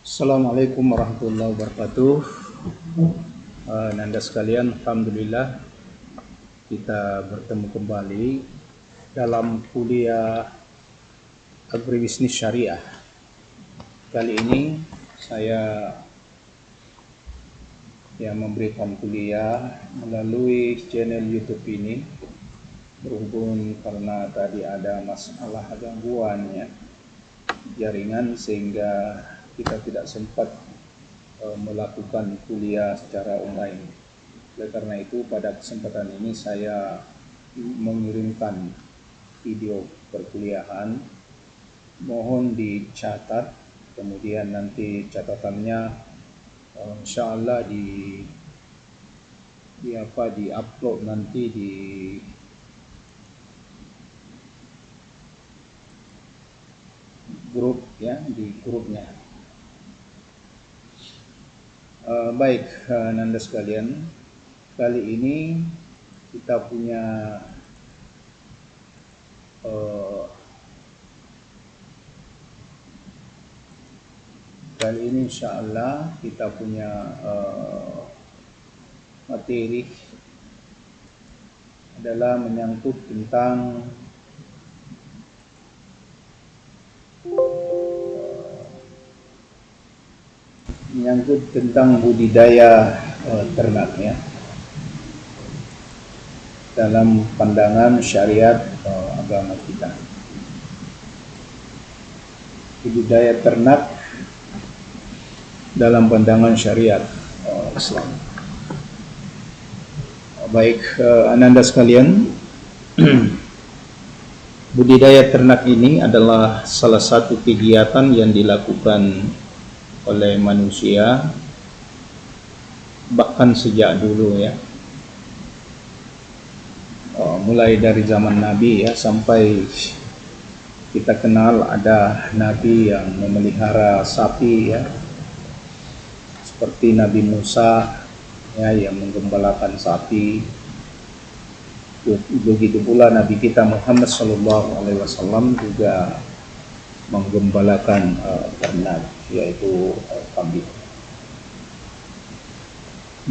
Assalamualaikum warahmatullahi wabarakatuh. Nanda sekalian, alhamdulillah kita bertemu kembali dalam kuliah agribisnis syariah. Kali ini saya yang memberikan kuliah melalui channel YouTube ini, berhubung karena tadi ada masalah gangguan jaringan sehingga kita tidak sempat melakukan kuliah secara online. Oleh karena itu pada kesempatan ini saya mengirimkan video perkuliahan. Mohon dicatat, kemudian nanti catatannya insyaallah di-upload nanti di grup di grupnya. Baik, Nanda sekalian, kali ini kita punya insyaallah kita punya materi adalah menyangkut tentang budidaya ternak dalam pandangan syariat agama kita. Budidaya ternak dalam pandangan syariat Islam. Baik, ananda sekalian, budidaya ternak ini adalah salah satu kegiatan yang dilakukan oleh manusia bahkan sejak dulu mulai dari zaman Nabi sampai kita kenal ada Nabi yang memelihara sapi seperti Nabi Musa yang menggembalakan sapi. Begitu pula Nabi kita Muhammad SAW juga menggembalakan ternak, yaitu kambing.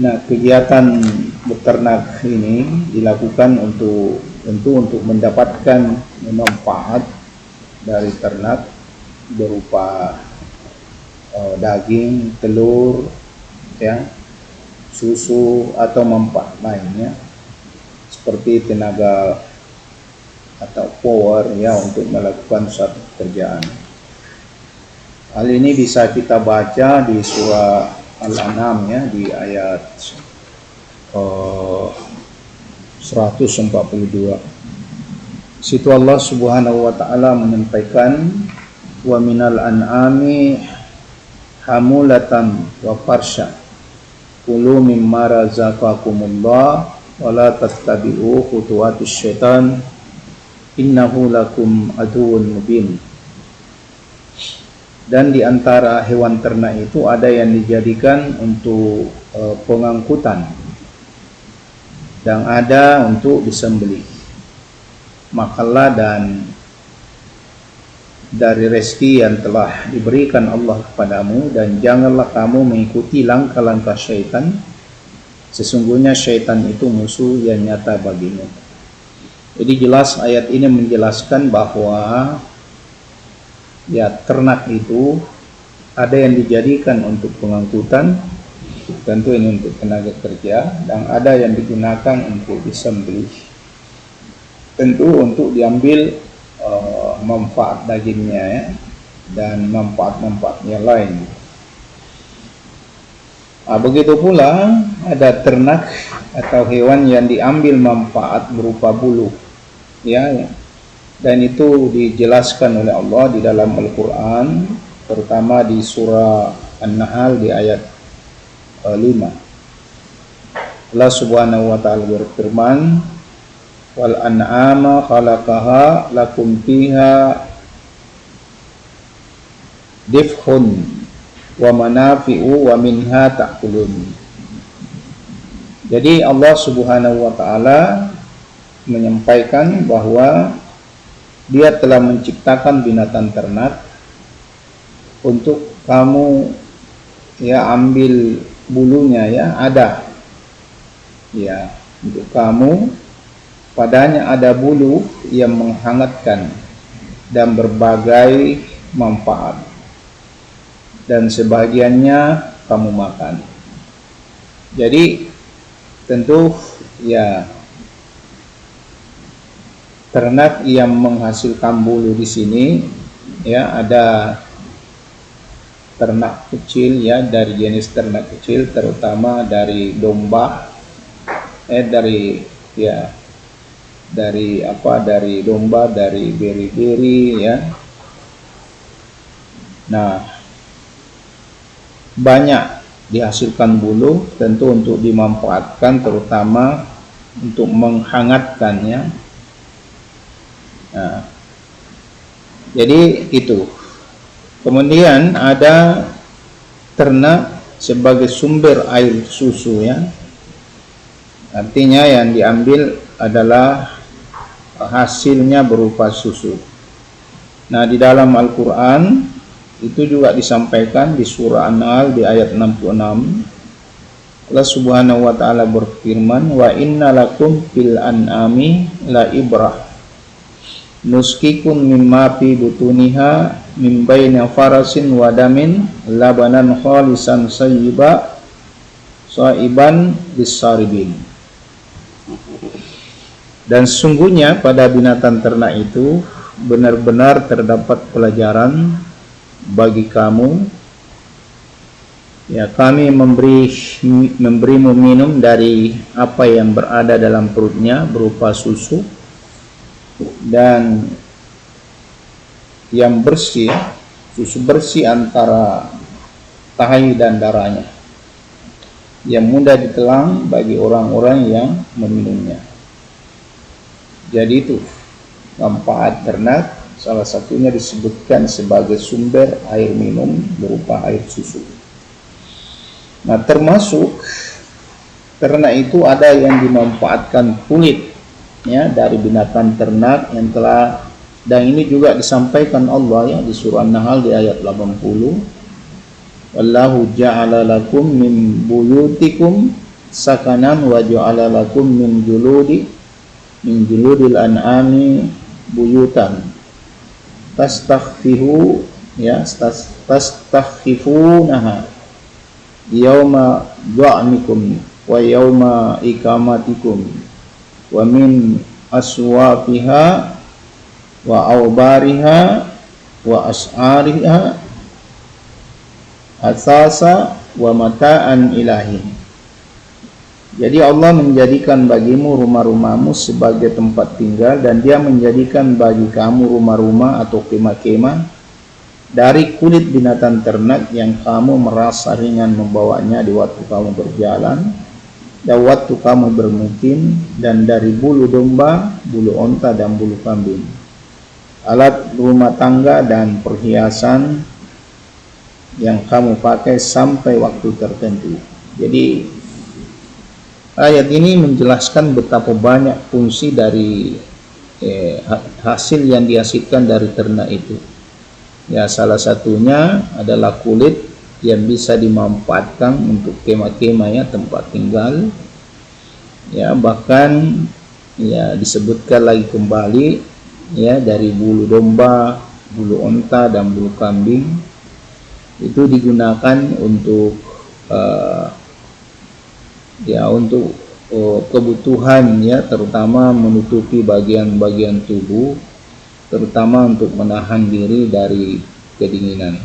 Nah, kegiatan beternak ini dilakukan untuk mendapatkan manfaat dari ternak berupa daging, telur, susu atau manfaat lainnya seperti tenaga atau power untuk melakukan suatu pekerjaan. Hal ini bisa kita baca di surah Al-An'am di ayat 142. Situ Allah Subhanahu wa taala menyampaikan, wa minal an'ami hamulatan wa farsha kulu mimma razaqakumullah wa la tattabi'u khutuwatis syaitan innahu lakum aduwwun mubin. Dan di antara hewan ternak itu ada yang dijadikan untuk pengangkutan dan ada untuk disembelih. Makanlah dan dari rezeki yang telah diberikan Allah kepadamu, dan janganlah kamu mengikuti langkah-langkah syaitan. Sesungguhnya syaitan itu musuh yang nyata bagimu. Jadi jelas ayat ini menjelaskan bahwa ternak itu ada yang dijadikan untuk pengangkutan, tentu ini untuk tenaga kerja, dan ada yang digunakan untuk disembelih, tentu untuk diambil manfaat dagingnya dan manfaat-manfaat yang lain. Begitu pula ada ternak atau hewan yang diambil manfaat berupa bulu dan itu dijelaskan oleh Allah di dalam Al-Quran, terutama di surah An-Nahl di ayat 5. Allah Subhanahu wa ta'ala berfirman, wal an'ama khalaqaha lakum fiha difhun wa manafi'u wa minha ta'kulun. Jadi Allah Subhanahu wa ta'ala menyampaikan bahwa Dia telah menciptakan binatang ternak untuk kamu ya ambil bulunya, ya ada, ya untuk kamu padanya ada bulu yang menghangatkan dan berbagai manfaat, dan sebagiannya kamu makan. Jadi tentu ya ternak yang menghasilkan bulu di sini, ya ada ternak kecil, ya dari jenis ternak kecil, terutama dari domba, dari domba, dari beri-beri, ya. Nah, banyak dihasilkan bulu, tentu untuk dimanfaatkan, terutama untuk menghangatkannya. Nah, jadi itu. Kemudian ada ternak sebagai sumber air susu, ya. Artinya yang diambil adalah hasilnya berupa susu. Nah, di dalam Al-Quran itu juga disampaikan di surah An-Nahl di ayat 66. Allah Subhanahu wa taala berfirman, "Wa inna lakum fil an'ami la ibrah nuskikum mimma fi butuniha min baini farasin wa damin labanan khalisan saiban lis-saribin." Dan sesungguhnya pada binatang ternak itu benar-benar terdapat pelajaran bagi kamu, ya kami memberimu minum dari apa yang berada dalam perutnya berupa susu dan yang bersih, susu bersih antara tahi dan darahnya, yang mudah ditelan bagi orang-orang yang meminumnya. Jadi itu manfaat ternak, salah satunya disebutkan sebagai sumber air minum berupa air susu. Nah, termasuk ternak itu ada yang dimanfaatkan kulit, ya, dari binatang ternak yang telah, dan ini juga disampaikan Allah, ya, di surah An-Nahl di ayat 80. Wallahu ja'ala lakum min buyutikum sakanan wa ja'ala lakum min juludil an'ami buyutan tastakhfifunaha yauma du'amikum wa yauma ikamatikum wa min aswafiha wa awbariha wa as'ariha asasa wa mata'an ilahi. Jadi Allah menjadikan bagimu rumah-rumahmu sebagai tempat tinggal, dan Dia menjadikan bagi kamu rumah-rumah atau kemah-kemah dari kulit binatang ternak yang kamu merasa ringan membawanya di waktu kamu berjalan dan waktu kamu bermukim, dan dari bulu domba, bulu onta, dan bulu kambing, alat rumah tangga dan perhiasan yang kamu pakai sampai waktu tertentu. Jadi ayat ini menjelaskan betapa banyak fungsi dari hasil yang dihasilkan dari ternak itu. Ya, salah satunya adalah kulit yang bisa dimanfaatkan untuk kemah-kemah, ya, tempat tinggal. Ya, bahkan ya disebutkan lagi kembali, ya, dari bulu domba, bulu onta, dan bulu kambing itu digunakan untuk untuk kebutuhan, ya, terutama menutupi bagian-bagian tubuh, terutama untuk menahan diri dari kedinginan.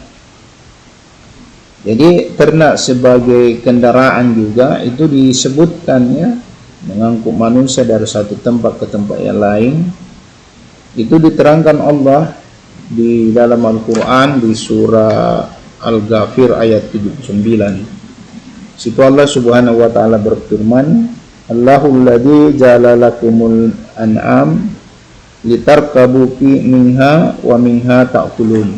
Jadi ternak sebagai kendaraan juga itu disebutkan, ya, mengangkut manusia dari satu tempat ke tempat yang lain. Itu diterangkan Allah di dalam Al-Quran di surah Al-Ghafir ayat 79. Situ Allah Subhanahu wa taala berfirman, Allahul ladzi ja'ala lakumul an'am litarkabu minha wa minha ta'kulun.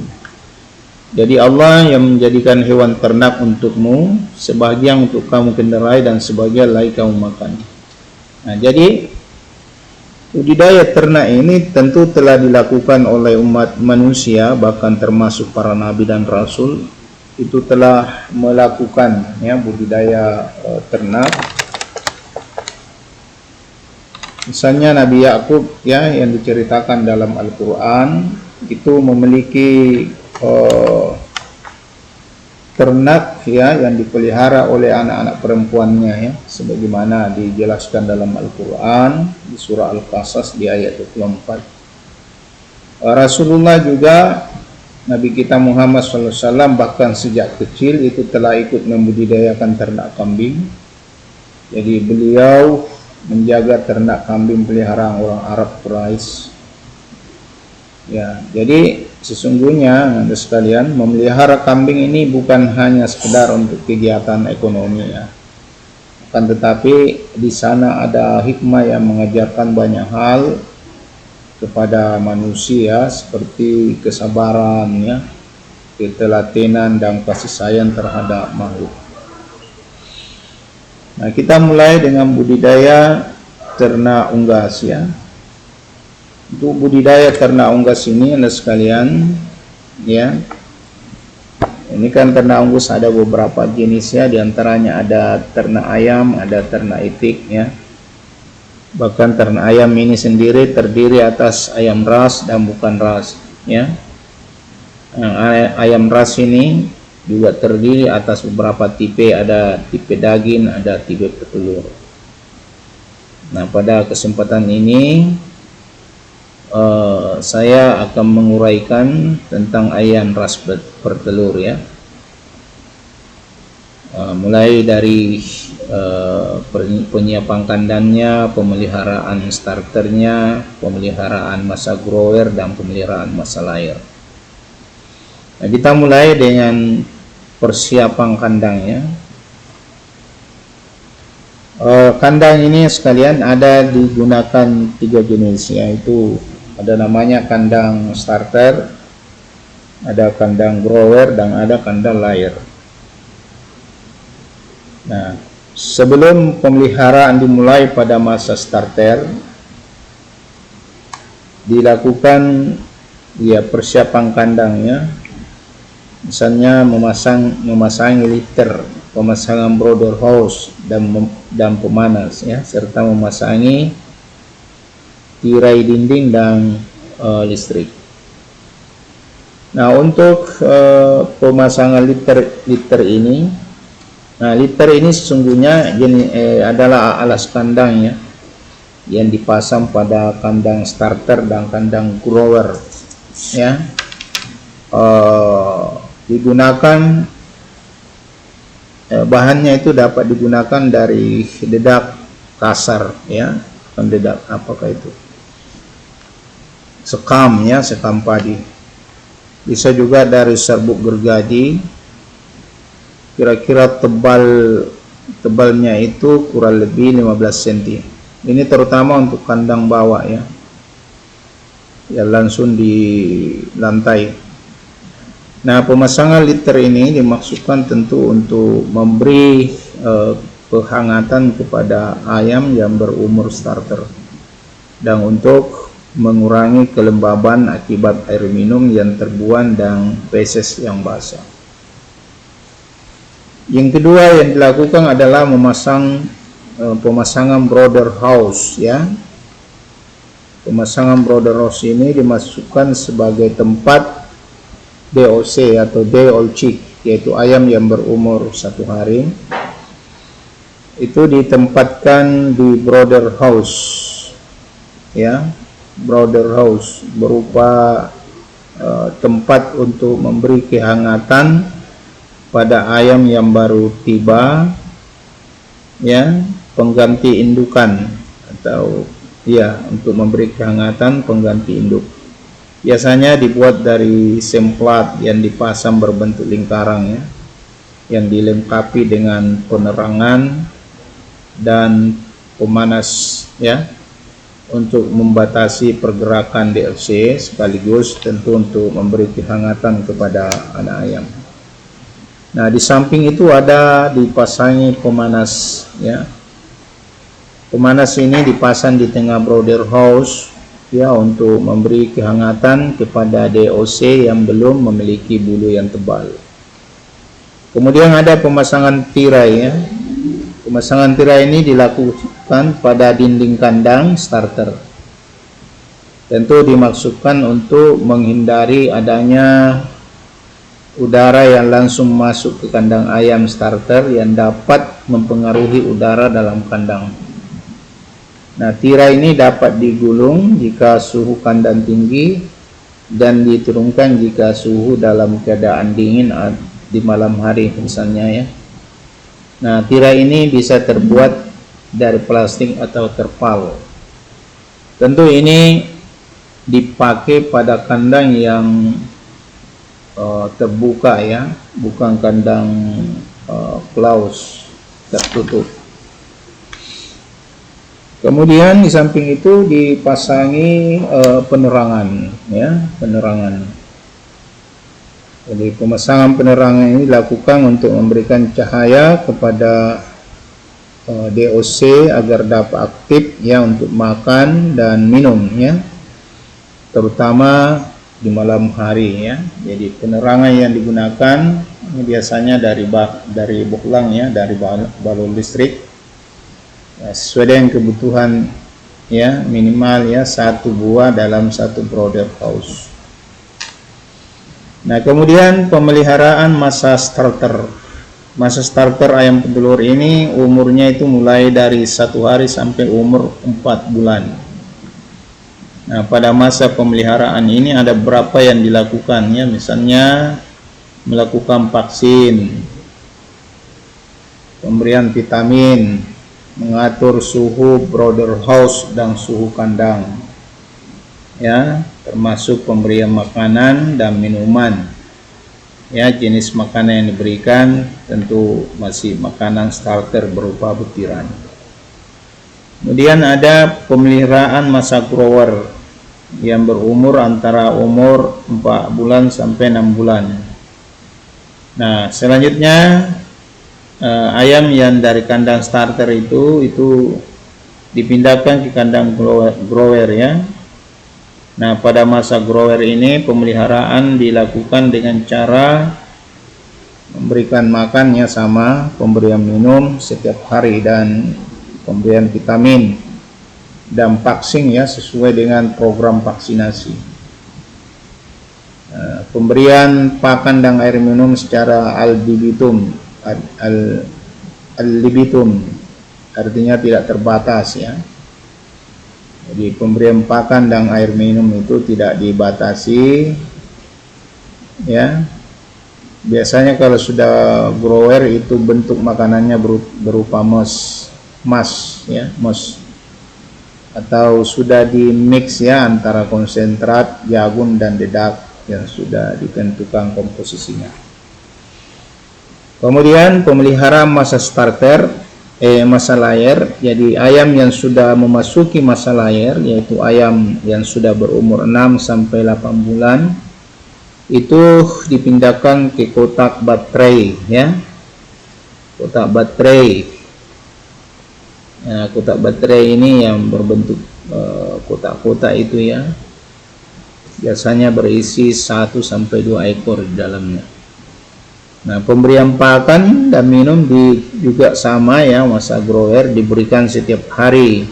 Jadi Allah yang menjadikan hewan ternak untukmu, sebagian untuk kamu kendarai dan sebagian lagi kamu makan. Nah, jadi budidaya ternak ini tentu telah dilakukan oleh umat manusia, bahkan termasuk para nabi dan rasul, itu telah melakukan ya budidaya ternak. Misalnya Nabi Yakub ya yang diceritakan dalam Al-Quran itu memiliki ternak ya yang dipelihara oleh anak-anak perempuannya ya, sebagaimana dijelaskan dalam Al-Quran di surah Al-Qasas di ayat 24. Rasulullah juga, Nabi kita Muhammad SAW bahkan sejak kecil itu telah ikut membudidayakan ternak kambing. Jadi beliau menjaga ternak kambing peliharaan orang Arab Quraisy. Ya, jadi sesungguhnya Anda sekalian, memelihara kambing ini bukan hanya sekedar untuk kegiatan ekonomi ya. Akan tetapi di sana ada hikmah yang mengajarkan banyak hal kepada manusia seperti kesabaran ya, ketelatenan dan kasih sayang terhadap makhluk. Nah, kita mulai dengan budidaya ternak unggas ya. Untuk budidaya ternak unggas ini Anda sekalian ya, ini kan ternak unggas ada beberapa jenisnya, diantaranya ada ternak ayam, ada ternak itik ya. Bahkan ternak ayam ini sendiri terdiri atas ayam ras dan bukan ras ya. Ayam ras ini juga terdiri atas beberapa tipe, ada tipe daging, ada tipe petelur. Nah, pada kesempatan ini saya akan menguraikan tentang ayam ras bertelur ya. Mulai dari penyiapan kandangnya, pemeliharaan starternya, pemeliharaan masa grower dan pemeliharaan masa layar. Nah, kita mulai dengan persiapan kandangnya. Kandang ini sekalian ada digunakan 3 jenis, yaitu ada namanya kandang starter, ada kandang grower, dan ada kandang layer. Nah, sebelum pemeliharaan dimulai pada masa starter, dilakukan ya persiapan kandangnya, misalnya memasang liter, pemasangan brooder house dan pemanas ya, serta memasangi tirai dinding dan listrik. Nah, untuk pemasangan liter ini, nah liter ini sesungguhnya adalah alas kandang ya, yang dipasang pada kandang starter dan kandang grower ya. Digunakan bahannya itu dapat digunakan dari dedak kasar ya, dedak apakah itu, sekam ya, sekam padi. Bisa juga dari serbuk gergaji, kira-kira tebalnya itu kurang lebih 15 cm. Ini terutama untuk kandang bawah ya, yang langsung di lantai. Nah, pemasangan liter ini dimaksudkan tentu untuk memberi kehangatan kepada ayam yang berumur starter dan untuk mengurangi kelembaban akibat air minum yang terbuang dan feses yang basah. Yang kedua yang dilakukan adalah pemasangan brooder house ya. Pemasangan brooder house ini dimasukkan sebagai tempat DOC atau day old chick, yaitu ayam yang berumur 1 hari. Itu ditempatkan di brooder house ya. Brooder house berupa tempat untuk memberi kehangatan pada ayam yang baru tiba ya, pengganti indukan atau ya, untuk memberi kehangatan pengganti induk. Biasanya dibuat dari semplat yang dipasang berbentuk lingkaran ya, yang dilengkapi dengan penerangan dan pemanas ya, untuk membatasi pergerakan DLC sekaligus tentu untuk memberi kehangatan kepada anak ayam. Nah, di samping itu ada dipasangi pemanas ya. Pemanas ini dipasang di tengah brooder house ya, untuk memberi kehangatan kepada DOC yang belum memiliki bulu yang tebal. Kemudian ada pemasangan tirai ya. Pemasangan tirai ini dilakukan pada dinding kandang starter. Tentu dimaksudkan untuk menghindari adanya udara yang langsung masuk ke kandang ayam starter yang dapat mempengaruhi udara dalam kandang. Nah, tirai ini dapat digulung jika suhu kandang tinggi dan diturunkan jika suhu dalam keadaan dingin di malam hari misalnya ya. Nah, tirai ini bisa terbuat dari plastik atau terpal. Tentu ini dipakai pada kandang yang terbuka ya, bukan kandang close tertutup. Kemudian di samping itu dipasangi penerangan ya, penerangan. Jadi pemasangan penerangan ini dilakukan untuk memberikan cahaya kepada DOC agar dapat aktif ya untuk makan dan minum ya, terutama di malam hari ya. Jadi penerangan yang digunakan ini biasanya dari bohlang ya, dari balon listrik. Sesuai dengan kebutuhan ya, minimal ya 1 buah dalam 1 brooder house. Nah, kemudian pemeliharaan masa starter. Masa starter ayam petelur ini umurnya itu mulai dari 1 hari sampai umur 4 bulan. Nah, pada masa pemeliharaan ini ada beberapa yang dilakukan ya, misalnya melakukan vaksin, pemberian vitamin, mengatur suhu brooder house dan suhu kandang ya, termasuk pemberian makanan dan minuman ya. Jenis makanan yang diberikan tentu masih makanan starter berupa butiran. Kemudian ada pemeliharaan masa grower yang berumur antara umur 4 bulan sampai 6 bulan. Nah, selanjutnya ayam yang dari kandang starter itu dipindahkan ke kandang grower ya. Nah, pada masa grower ini pemeliharaan dilakukan dengan cara memberikan makannya sama pemberian minum setiap hari dan pemberian vitamin dan vaksin ya, sesuai dengan program vaksinasi. Pemberian pakan dan air minum secara al-libitum artinya tidak terbatas ya. Jadi pemberian pakan dan air minum itu tidak dibatasi ya. Biasanya kalau sudah grower itu bentuk makanannya berupa mas ya, mos, atau sudah di mix ya antara konsentrat, jagung dan dedak yang sudah ditentukan komposisinya. Kemudian pemeliharaan masa starter, masa layar. Jadi ayam yang sudah memasuki masa layar, yaitu ayam yang sudah berumur 6 sampai 8 bulan, itu dipindahkan ke kotak baterai ya. Kotak baterai. Nah, kotak baterai ini yang berbentuk kotak-kotak itu ya. Biasanya berisi 1 sampai 2 ekor di dalamnya. Nah, pemberian pakan dan minum juga sama ya, masa grower diberikan setiap hari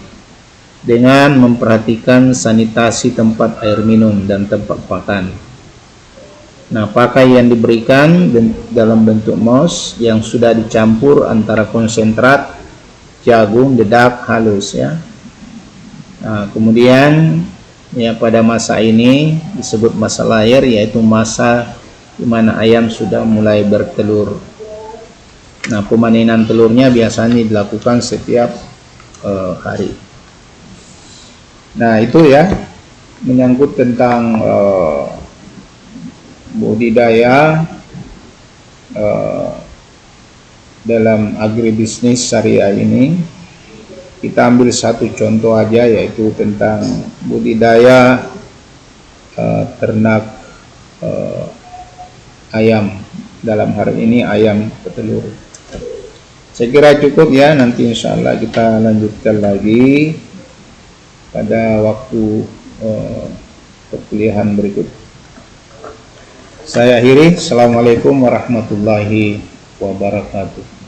dengan memperhatikan sanitasi tempat air minum dan tempat pakan. Nah, pakai yang diberikan dalam bentuk mos yang sudah dicampur antara konsentrat, jagung, dedak halus ya. Nah, kemudian ya pada masa ini disebut masa layar, yaitu masa di mana ayam sudah mulai bertelur. Nah, pemanenan telurnya biasanya dilakukan setiap hari. Nah, itu ya menyangkut tentang budidaya dalam agribisnis syariah ini. Kita ambil satu contoh aja, yaitu tentang budidaya ternak ayam, dalam hari ini ayam petelur. Saya kira cukup ya, nanti insya Allah kita lanjutkan lagi pada waktu perkuliahan berikut. Saya akhiri. Assalamualaikum warahmatullahi wabarakatuh.